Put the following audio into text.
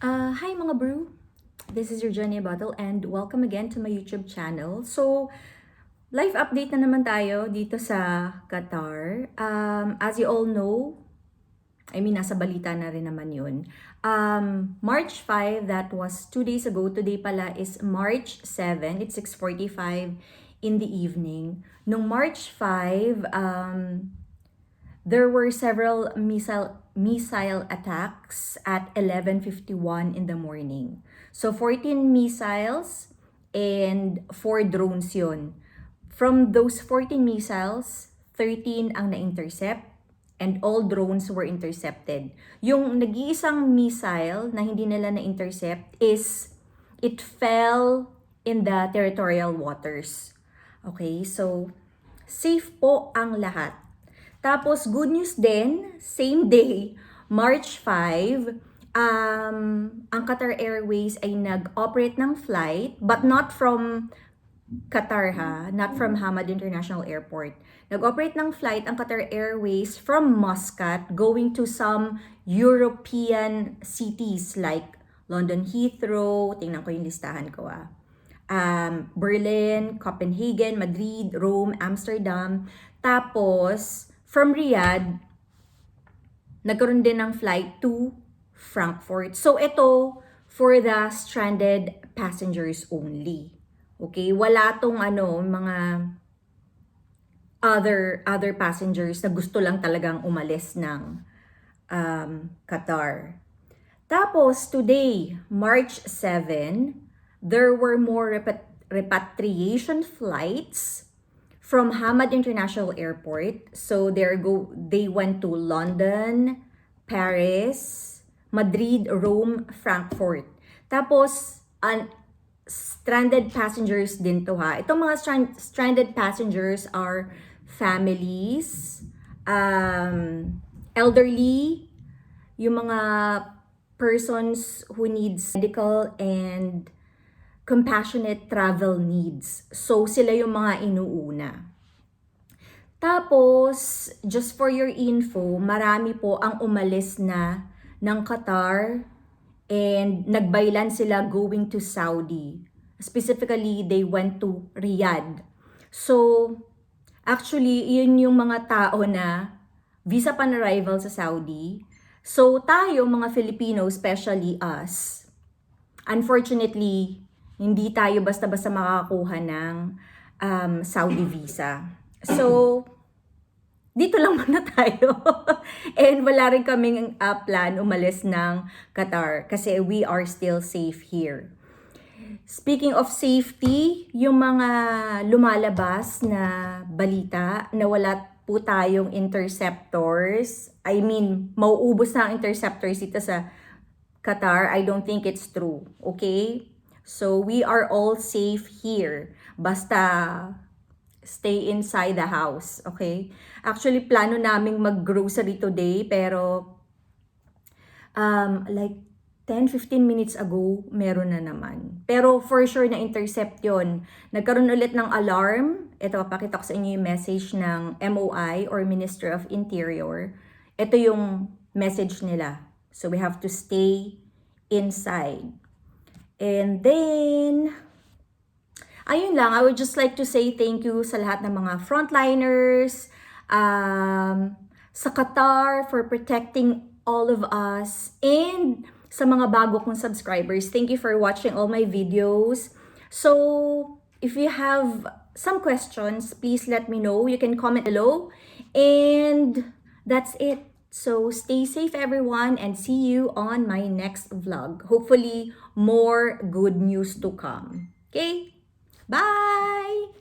Hi mga brew! This is your Johnny Bottle and welcome again to my YouTube channel. So, live update na naman tayo dito sa Qatar. As you all know, nasa balita na rin naman yun. March 5, that was 2 days ago. Today pala is March 7. It's 6:45 in the evening. Nung March 5, there were several missile attacks at 11:51 in the morning. So 14 missiles and 4 drones yun. From those 14 missiles, 13 ang na-intercept and all drones were intercepted. Yung nag-iisang missile na hindi nila na-intercept is it fell in the territorial waters. Okay, so safe po ang lahat. Tapos, good news din, same day, March 5, ang Qatar Airways ay nag-operate ng flight, but not from Qatar not from Hamad International Airport. Nag-operate ng flight ang Qatar Airways from Muscat going to some European cities like London Heathrow, tingnan ko yung listahan ko Berlin, Copenhagen, Madrid, Rome, Amsterdam. Tapos, from Riyadh, nagkaroon din ng flight to Frankfurt. So, ito for the stranded passengers only. Okay? Wala tong mga other passengers na gusto lang talagang umalis ng Qatar. Tapos, today, March 7, there were more repatriation flights from Hamad International Airport. So they went to London, Paris, Madrid, Rome, Frankfurt. Tapos stranded passengers din to Itong mga stranded passengers are families, elderly, yung mga persons who needs medical and compassionate travel needs. So, sila yung mga inuuna. Tapos, just for your info, marami po ang umalis na ng Qatar and nagbaylan sila going to Saudi. Specifically, they went to Riyadh. So, actually, yun yung mga tao na visa pan arrival sa Saudi. So, tayo, mga Filipino, especially us, unfortunately, hindi tayo basta-basta makakakuha ng Saudi visa. So, dito lang muna tayo. And wala rin kaming plan umalis ng Qatar kasi we are still safe here. Speaking of safety, yung mga lumalabas na balita na wala po tayong interceptors, mauubos na ang interceptors dito sa Qatar, I don't think it's true. Okay? So, we are all safe here. Basta, stay inside the house. Okay? Actually, plano naming mag-grocery today, pero like 10-15 minutes ago, meron na naman. Pero for sure na-intercept yon. Nagkaroon ulit ng alarm. Ito, papakita ko sa inyo yung message ng MOI or Minister of Interior. Ito yung message nila. So, we have to stay inside. And then, ayun lang, I would just like to say thank you sa lahat ng mga frontliners, sa Qatar for protecting all of us, and sa mga bago kong subscribers. Thank you for watching all my videos. So, if you have some questions, please let me know. You can comment below. And that's it. So, stay safe everyone and see you on my next vlog. Hopefully, more good news to come. Okay? Bye!